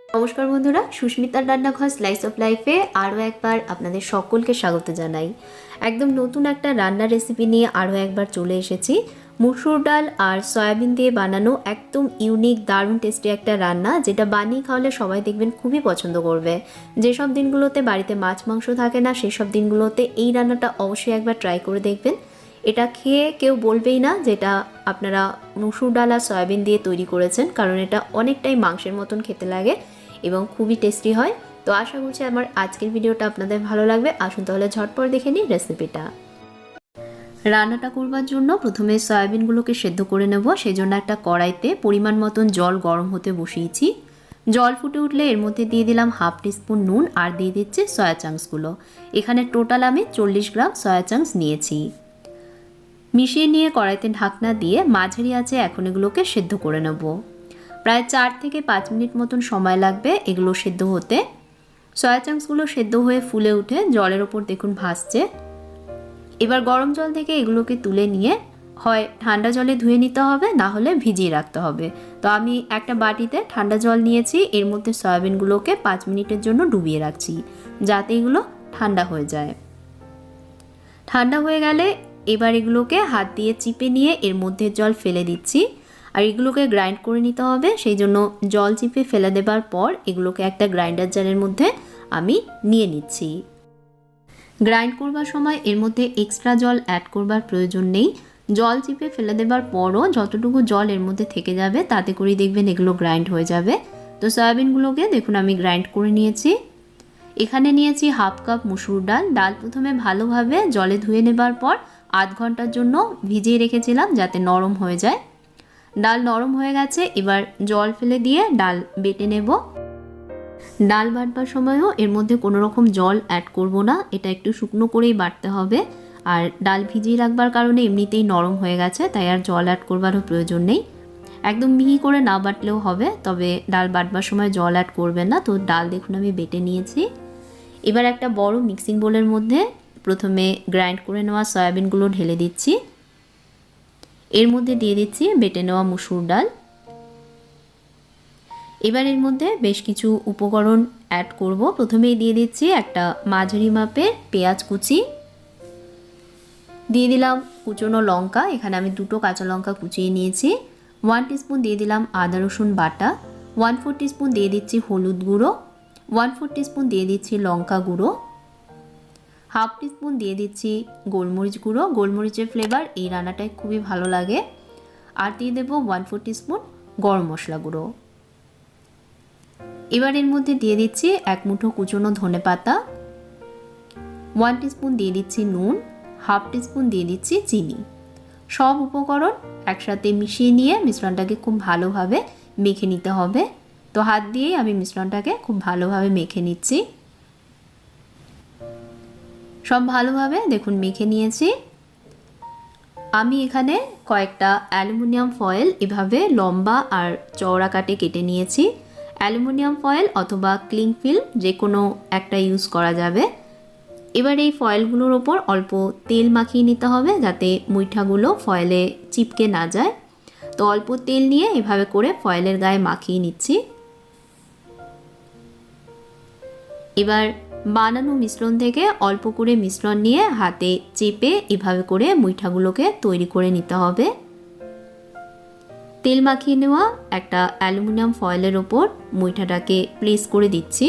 নমস্কার বন্ধুরা, সুস্মিতার রান্নাঘর স্লাইস অফ লাইফে আরও একবার আপনাদের সকলকে স্বাগত জানাই। একদম নতুন একটা রান্নার রেসিপি নিয়ে আরও একবার চলে এসেছি। মুসুর ডাল আর সয়াবিন দিয়ে বানানো একদম ইউনিক দারুণ টেস্টি একটা রান্না, যেটা বানিয়ে খাওয়ালে সবাই দেখবেন খুবই পছন্দ করবে। যেসব দিনগুলোতে বাড়িতে মাছ মাংস থাকে না, সেসব দিনগুলোতে এই রান্নাটা অবশ্যই একবার ট্রাই করে দেখবেন। এটা খেয়ে কেউ বলবেই না যেটা আপনারা মুসুর ডাল আর সয়াবিন দিয়ে তৈরি করেছেন, কারণ এটা অনেকটাই মাংসের মতন খেতে লাগে এবং খুবই টেস্টি হয়। তো আশা করছি আমার আজকের ভিডিওটা আপনাদের ভালো লাগবে। আসুন তাহলে ঝটপট দেখে নিই রেসিপিটা। রান্নাটা করবার জন্য প্রথমে সয়াবিনগুলোকে সেদ্ধ করে নেব। সেই জন্য একটা কড়াইতে পরিমাণ মতন জল গরম হতে বসিয়েছি। জল ফুটে উঠলে এর মধ্যে দিয়ে দিলাম হাফ টিস্পুন নুন আর দিয়ে দিচ্ছি সয়া চাংসগুলো। এখানে টোটাল আমি 40 গ্রাম সয়া চাংস নিয়েছি। মিশিয়ে নিয়ে কড়াইতে ঢাকনা দিয়ে মাঝারি আঁচে এখন এগুলোকে সেদ্ধ করে নেব। প্রায় 4 থেকে 5 মিনিট মতন সময় লাগবে এগুলো সেদ্ধ হতে। সয়া চাংসগুলো সেদ্ধ হয়ে ফুলে উঠে জলের ওপর দেখুন ভাসছে। এবার গরম জল থেকে এগুলোকে তুলে নিয়ে হয় ঠান্ডা জলে ধুয়ে নিতে হবে, না হলে ভিজিয়ে রাখতে হবে। তো আমি একটা বাটিতে ঠান্ডা জল নিয়েছি, এর মধ্যে সয়াবিনগুলোকে 5 মিনিটের জন্য ডুবিয়ে রাখছি যাতে এগুলো ঠান্ডা হয়ে যায়। ঠান্ডা হয়ে গেলে এবার এগুলোকে হাত দিয়ে চিপে নিয়ে এর মধ্যে জল ফেলে দিচ্ছি। আর এগুলোকে গ্রাইন্ড করে নিতে হবে, সেই জন্য জল চিপে ফেলে দেবার পর এগুলোকে একটা গ্রাইন্ডার জারের মধ্যে আমি নিয়ে নিচ্ছি। গ্রাইন্ড করবার সময় এর মধ্যে এক্সট্রা জল অ্যাড করবার প্রয়োজন নেই। জল চিপে ফেলে দেবার পরও যতটুকু জল এর মধ্যে থেকে যাবে তাতে করেই দেখবেন এগুলো গ্রাইন্ড হয়ে যাবে। তো সয়াবিনগুলোকে দেখুন আমি গ্রাইন্ড করে নিয়েছি। এখানে নিয়েছি হাফ কাপ মুসুর ডাল। ডাল প্রথমে ভালোভাবে জলে ধুয়ে নেবার পর আধ ঘন্টার জন্য ভিজিয়ে রেখেছিলাম যাতে নরম হয়ে যায়। ডাল নরম হয়ে গেছে, এবার জল ফেলে দিয়ে ডাল বেটে নেব। ডাল বাটবার সময়ও এর মধ্যে কোনো রকম জল অ্যাড করব না, এটা একটু শুকনো করেই বাটতে হবে। আর ডাল ভিজিয়ে রাখবার কারণে এমনিতেই নরম হয়ে গেছে, তাই আর জল অ্যাড করবারও প্রয়োজন নেই। একদম মিহি করে না বাটলেও হবে, তবে ডাল বাটবার সময় জল অ্যাড করবেন না। তো ডাল দেখুন আমি বেটে নিয়েছি। এবার একটা বড় মিক্সিং বোলের মধ্যে প্রথমে গ্রাইন্ড করে নেওয়া সয়াবিনগুলো ঢেলে দিচ্ছি। এর মধ্যে দিয়ে দিচ্ছি বেটে নেওয়া মুসুর ডাল। এবার এর মধ্যে বেশ কিছু উপকরণ অ্যাড করব। প্রথমেই দিয়ে দিচ্ছি একটা মাঝারি মাপের পেঁয়াজ কুচি, দিয়ে দিলাম কুচনো লঙ্কা, এখানে আমি 2টো কাঁচা লঙ্কা কুচিয়ে নিয়েছি। 1 টিস্পুন দিয়ে দিলাম আদা রসুন বাটা। 1/4 টিস্পুন দিয়ে দিচ্ছি হলুদ গুঁড়ো। 1/4 টিস্পুন দিয়ে দিচ্ছি লঙ্কা গুঁড়ো। হাফ টিস্পুন দিয়ে দিচ্ছি গোলমরিচ গুঁড়ো। গোলমরিচের ফ্লেভার এই রান্নাটায় খুবই ভালো লাগে। আর দিয়ে দেবো 1/4 টিস্পুন গরম মশলা গুঁড়ো। এবার এর মধ্যে দিয়ে দিচ্ছি 1 মুঠো কুচনো ধনে পাতা। 1 টিস্পুন দিয়ে দিচ্ছি নুন। হাফ টিস্পুন দিয়ে দিচ্ছি চিনি। সব উপকরণ একসাথে মিশিয়ে নিয়ে মিশ্রণটাকে খুব ভালোভাবে মেখে নিতে হবে। তো হাত দিয়েই আমি মিশ্রণটাকে খুব ভালোভাবে মেখে নিচ্ছি। সব ভালোভাবে দেখুন মেখে নিয়েছি। আমি এখানে কয়েকটা অ্যালুমিনিয়াম ফয়েল এভাবে লম্বা আর চওড়া কাটে কেটে নিয়েছি। অ্যালুমিনিয়াম ফয়েল অথবা ক্লিং ফিল্ম যে কোনো একটা ইউজ করা যাবে। এবার এই ফয়েলগুলোর ওপর অল্প তেল মাখিয়ে নিতে হবে যাতে মুইঠাগুলো ফয়েলে চিপকে না যায়। তো অল্প তেল নিয়ে এভাবে করে ফয়েলের গায়ে মাখিয়ে নিচ্ছি। এবার বানানো মিশ্রণ থেকে অল্প করে মিশ্রণ নিয়ে হাতে চেপে এভাবে করে মুইঠাগুলোকে তৈরি করে নিতে হবে। তেল মাখিয়ে নেওয়া একটা অ্যালুমিনিয়াম ফয়েলের ওপর মুইঠাটাকে প্লেস করে দিচ্ছি।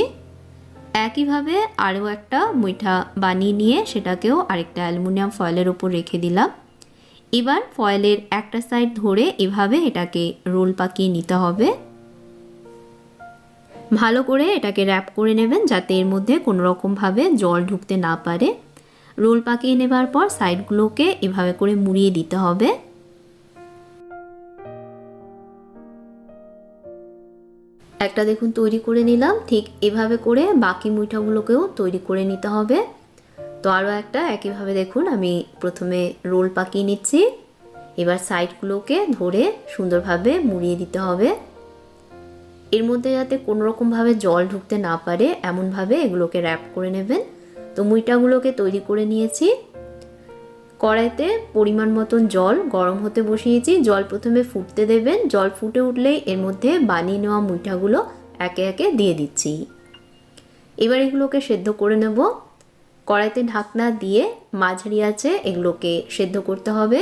একইভাবে আরও একটা মুইঠা বানিয়ে নিয়ে সেটাকেও আরেকটা অ্যালুমিনিয়াম ফয়েলের ওপর রেখে দিলাম। এবার ফয়েলের একটা সাইড ধরে এভাবে এটাকে রোল পাকিয়ে নিতে হবে। ভালো করে এটাকে র্যাপ করে নেবেন যাতে এর মধ্যে কোনো রকমভাবে জল ঢুকতে না পারে। রোল পাকিয়ে নেবার পর সাইডগুলোকে এভাবে করে মুড়িয়ে দিতে হবে। একটা দেখুন তৈরি করে নিলাম। ঠিক এভাবে করে বাকি মুইঠাগুলোকেও তৈরি করে নিতে হবে। তো আরও একটা একইভাবে দেখুন আমি প্রথমে রোল পাকিয়ে নিচ্ছি। এবার সাইডগুলোকে ধরে সুন্দরভাবে মুড়িয়ে দিতে হবে। এর মধ্যে যাতে কোনো রকমভাবে জল ঢুকতে না পারে এমনভাবে এগুলোকে র্যাপ করে নেবেন। তো মুইঠাগুলোকে তৈরি করে নিয়েছি। কড়াইতে পরিমাণ মতন জল গরম হতে বসিয়েছি। জল প্রথমে ফুটতে দেবেন। জল ফুটে উঠলেই এর মধ্যে বানিয়ে নেওয়া মুইঠাগুলো একে একে দিয়ে দিচ্ছি। এবার এগুলোকে সেদ্ধ করে নেব। কড়াইতে ঢাকনা দিয়ে মাঝারি আঁচে এগুলোকে সেদ্ধ করতে হবে।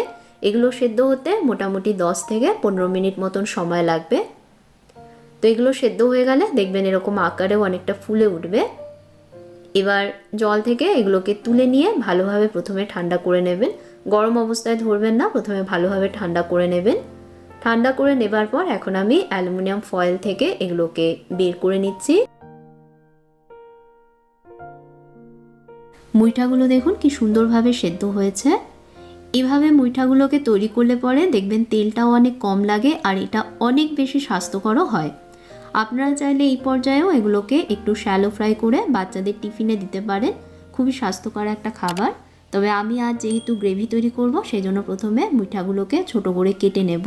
এগুলো সেদ্ধ হতে মোটামুটি 10 থেকে 15 মিনিট মতন সময় লাগবে। তো এগুলো সেদ্ধ হয়ে গেলে দেখবেন এরকম আকারেও অনেকটা ফুলে উঠবে। এবার জল থেকে এগুলোকে তুলে নিয়ে ভালোভাবে প্রথমে ঠান্ডা করে নেবেন। গরম অবস্থায় ধরবেন না, প্রথমে ভালোভাবে ঠান্ডা করে নেবেন। ঠান্ডা করে নেবার পর এখন আমি অ্যালুমিনিয়াম ফয়েল থেকে এগুলোকে বের করে নিচ্ছি। মুইঠাগুলো দেখুন কি সুন্দরভাবে সেদ্ধ হয়েছে। এভাবে মুইঠাগুলোকে তৈরি করলে পরে দেখবেন তেলটাও অনেক কম লাগে আর এটা অনেক বেশি স্বাস্থ্যকরও হয়। আপনারা চাইলে এই পর্যায়েও এগুলোকে একটু শ্যালো ফ্রাই করে বাচ্চাদের টিফিনে দিতে পারেন। খুবই স্বাস্থ্যকর একটা খাবার। তবে আমি আজ যেহেতু গ্রেভি তৈরি করব সেই জন্য প্রথমে মুইঠাগুলোকে ছোট করে কেটে নেব।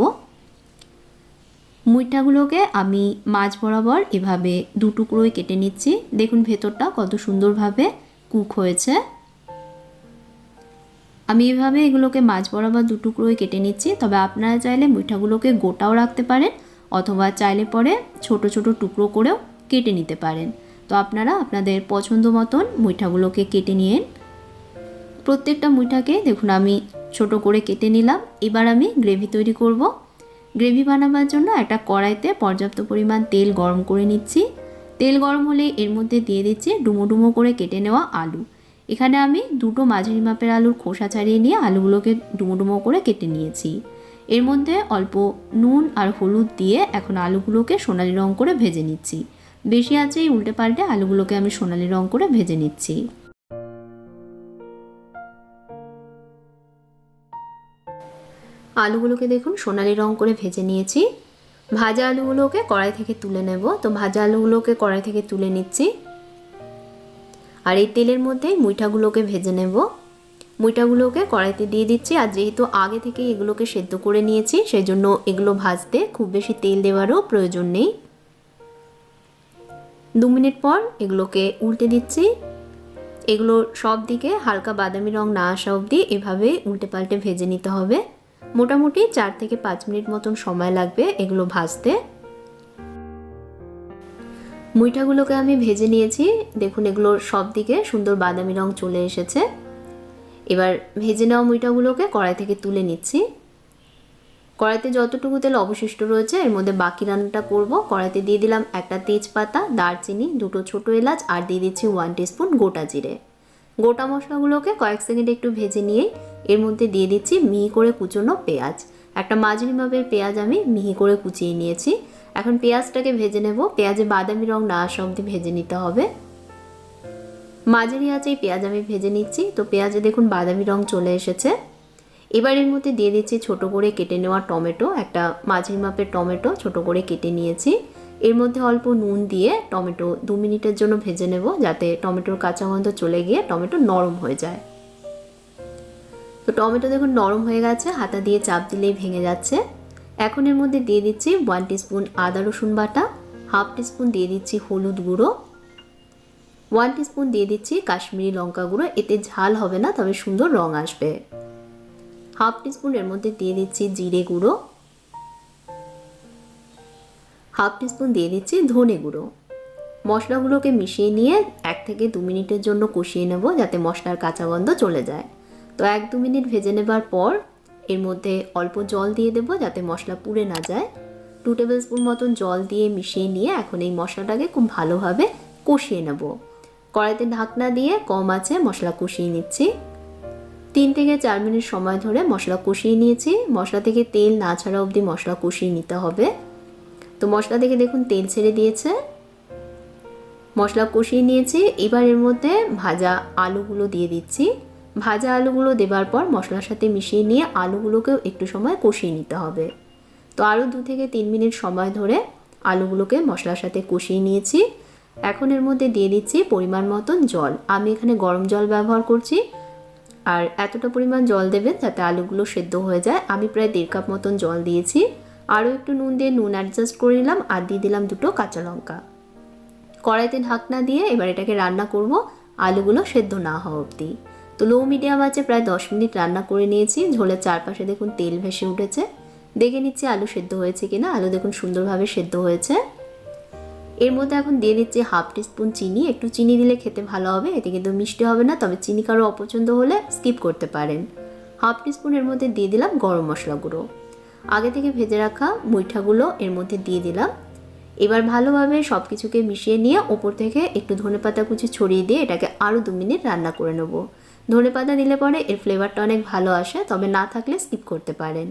মুইঠাগুলোকে আমি মাঝ বরাবর এভাবে 2 টুকরোয় কেটে নিচ্ছি। দেখুন ভেতরটা কত সুন্দরভাবে কুক হয়েছে। আমি এভাবে এগুলোকে মাঝ বরাবর 2 টুকরোয় কেটে নিচ্ছি। তবে আপনারা চাইলে মুইঠাগুলোকে গোটাও রাখতে পারেন অথবা চাইলে পরে ছোট ছোট টুকরো করেও কেটে নিতে পারেন। তো আপনারা আপনাদের পছন্দ মতন মুইঠাগুলোকে কেটে নিন। প্রত্যেকটা মুইঠাকে দেখুন আমি ছোট করে কেটে নিলাম। এবার আমি গ্রেভি তৈরি করব। গ্রেভি বানাবার জন্য একটা কড়াইতে পর্যাপ্ত পরিমাণ তেল গরম করে নিচ্ছি। তেল গরম হলে এর মধ্যে দিয়ে দিচ্ছি ডুমো ডুমো করে কেটে নেওয়া আলু। এখানে আমি 2টো মাঝারি মাপের আলুর খোসা ছাড়িয়ে নিয়ে আলুগুলোকে ডুমো ডুমো করে কেটে নিয়েছি। এর মধ্যে অল্প নুন আর হলুদ দিয়ে এখন আলুগুলোকে সোনালি রং করে ভেজে নিচ্ছি। বেশি আঁচেই উল্টে পাল্টে আলুগুলোকে আমি সোনালি রং করে ভেজে নিচ্ছি। আলুগুলোকে দেখুন সোনালি রং করে ভেজে নিয়েছি। ভাজা আলুগুলোকে কড়াই থেকে তুলে নেব। তো ভাজা আলুগুলোকে কড়াই থেকে তুলে নিচ্ছি। আর এই তেলের মধ্যেই মুইঠাগুলোকে ভেজে নেব। মুইঠাগুলোকে কড়াইতে দিয়ে দিচ্ছি। আর যেহেতু আগে থেকে এগুলোকে সেদ্ধ করে নিয়েছি সেই জন্য এগুলো ভাজতে খুব বেশি তেল দেওয়ারও প্রয়োজন নেই। 2 মিনিট পর এগুলোকে উল্টে দিচ্ছি। এগুলো সব দিকে হালকা বাদামি রং না আসা অবধি এভাবে উল্টে পাল্টে ভেজে নিতে হবে। মোটামুটি 4 থেকে 5 মিনিট মতন সময় লাগবে এগুলো ভাজতে। মুইঠাগুলোকে আমি ভেজে নিয়েছি। দেখুন এগুলো সব দিকে সুন্দর বাদামি রং চলে এসেছে। এবার ভেজে নেওয়া মুইঠাগুলোকে কড়াই থেকে তুলে নিচ্ছি। কড়াইতে যতটুকু তেল অবশিষ্ট রয়েছে এর মধ্যে বাকি রান্নাটা করব। কড়াইতে দিয়ে দিলাম একটা তেজপাতা, দারচিনি, 2টো ছোট এলাচ আর দিয়ে দিচ্ছি 1 টিস্পুন গোটা জিরে। গোটা মশলাগুলোকে কয়েক সেকেন্ড একটু ভেজে নিয়ে এর মধ্যে দিয়ে দিচ্ছি মিহি করে কুচনো পেঁয়াজ। একটা মাঝারি মাপের পেঁয়াজ আমি মিহি করে কুচিয়ে নিয়েছি। এখন পেঁয়াজটাকে ভেজে নেব। পেঁয়াজে বাদামি রং না আসা অবধি ভেজে নিতে হবে। মাঝারি আঁচে পেঁয়াজ আমি ভেজে নিচ্ছি। তো পেঁয়াজে দেখুন বাদামি রং চলে এসেছে। এবার এর মধ্যে দিয়ে দিচ্ছি ছোট করে কেটে নেওয়া টমেটো। একটা মাঝারি মাপের টমেটো ছোট করে কেটে নিয়েছি। এর মধ্যে অল্প নুন দিয়ে টমেটো 2 মিনিটের জন্য ভেজে নেব যাতে টমেটোর কাঁচা গন্ধ চলে গিয়ে টমেটো নরম হয়ে যায়। তো টমেটো দেখুন নরম হয়ে গেছে, হাতা দিয়ে চাপ দিলেই ভেঙে যাচ্ছে। এখন এর মধ্যে দিয়ে দিচ্ছি 1 টিস্পুন আদা রসুন বাটা, 1/2 টিস্পুন দিয়ে দিচ্ছি হলুদ গুঁড়ো, 1 টিস্পুন দিয়ে দিচ্ছি কাশ্মীরি লঙ্কা গুঁড়ো। এতে ঝাল হবে না তবে সুন্দর রং আসবে। 1/2 টিস্পুন এর মধ্যে দিয়ে দিচ্ছি জিরে গুঁড়ো, 1/2 টিস্পুন দিয়ে দিচ্ছি ধনে গুঁড়ো। মশলাগুলোকে মিশিয়ে নিয়ে 1 থেকে 2 মিনিটের জন্য কষিয়ে নেব যাতে মশলার কাঁচা গন্ধ চলে যায়। তো 1-2 মিনিট ভেজে নেবার পর এর মধ্যে অল্প জল দিয়ে দেব যাতে মশলা পুড়ে না যায়। 2 টেবিল স্পুন মতন জল দিয়ে মিশিয়ে নিয়ে এখন এই মশলাটাকে খুব ভালোভাবে কষিয়ে নেব। কড়াইতে ঢাকনা দিয়ে কম আঁচে মশলা কষিয়ে নিচ্ছি। 3 থেকে 4 মিনিট সময় ধরে মশলা কষিয়ে নিয়েছি। মশলা থেকে তেল না ছাড়া অবধি মশলা কষিয়ে নিতে হবে। তো মশলা থেকে দেখুন তেল ছেড়ে দিয়েছে। মশলা কষিয়ে নিয়েছি। এবার এর মধ্যে ভাজা আলুগুলো দিয়ে দিচ্ছি। ভাজা আলুগুলো দেবার পর মশলার সাথে মিশিয়ে নিয়ে আলুগুলোকেও একটু সময় কষিয়ে নিতে হবে। তো আরও 2 থেকে 3 মিনিট সময় ধরে আলুগুলোকে মশলার সাথে কষিয়ে নিয়েছি। এখন এর মধ্যে দিয়ে দিচ্ছি পরিমাণ মতন জল। আমি এখানে গরম জল ব্যবহার করছি। আর এতটা পরিমাণ জল দেবেন যাতে আলুগুলো সেদ্ধ হয়ে যায়। আমি প্রায় 1.5 কাপ মতন জল দিয়েছি। আরও একটু নুন দিয়ে নুন অ্যাডজাস্ট করে নিলাম আর দিয়ে দিলাম 2টো কাঁচা লঙ্কা। কড়াইতে ঢাকনা দিয়ে এবার এটাকে রান্না করব আলুগুলো সেদ্ধ না হওয়া অবধি। তো লো মিডিয়াম আঁচে প্রায় 10 মিনিট রান্না করে নিয়েছি। ঝোলের চারপাশে দেখুন তেল ভেসে উঠেছে। দেখে নিচ্ছি আলু সেদ্ধ হয়েছে কিনা। আলু দেখুন সুন্দরভাবে সেদ্ধ হয়েছে। এর মধ্যে এখন দিয়ে দিচ্ছি হাফ টিস্পুন চিনি। একটু চিনি দিলে খেতে ভালো হবে, এতে কিন্তু মিষ্টি হবে না, তবে চিনি কারো অপছন্দ হলে স্কিপ করতে পারেন। হাফ টিস্পুন এর মধ্যে দিয়ে দিলাম গরম মশলা গুঁড়ো। আগে থেকে ভেজে রাখা মুইঠাগুলো এর মধ্যে দিয়ে দিলাম। এবার ভালোভাবে সব কিছুকে মিশিয়ে নিয়ে ওপর থেকে একটু ধনেপাতা কুচি ছড়িয়ে দিয়ে এটাকে আরও 2 মিনিট রান্না করে নেব। ধনেপাতা দিলে পরে এর ফ্লেভারটা অনেক ভালো আসে, তবে না থাকলে স্কিপ করতে পারেন।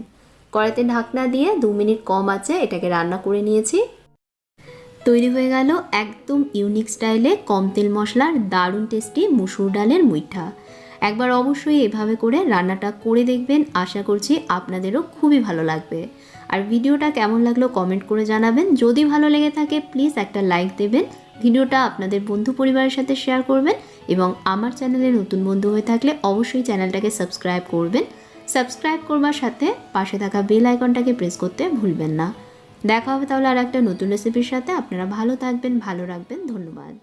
কড়াইতে ঢাকনা দিয়ে 2 মিনিট কম আঁচে এটাকে রান্না করে নিয়েছি। তৈরি হয়ে গেল একদম ইউনিক স্টাইলে কম তেল মশলার দারুণ টেস্টি মুসুর ডালের মুইঠা। একবার অবশ্যই এভাবে করে রান্নাটা করে দেখবেন, আশা করছি আপনাদেরও খুবই ভালো লাগবে। আর ভিডিওটা কেমন লাগলো কমেন্ট করে জানাবেন। যদি ভালো লেগে থাকে প্লিজ একটা লাইক দেবেন, ভিডিওটা আপনাদের বন্ধু পরিবারের সাথে শেয়ার করবেন এবং আমার চ্যানেলে নতুন বন্ধু হয়ে থাকলে অবশ্যই চ্যানেলটাকে সাবস্ক্রাইব করবেন। সাবস্ক্রাইব করবার সাথে পাশে থাকা বেল আইকনটাকে প্রেস করতে ভুলবেন না। দেখা হবে তাহলে আর একটা নতুন রেসিপির সাথে। আপনারা ভালো থাকবেন, ভালো রাখবেন। ধন্যবাদ।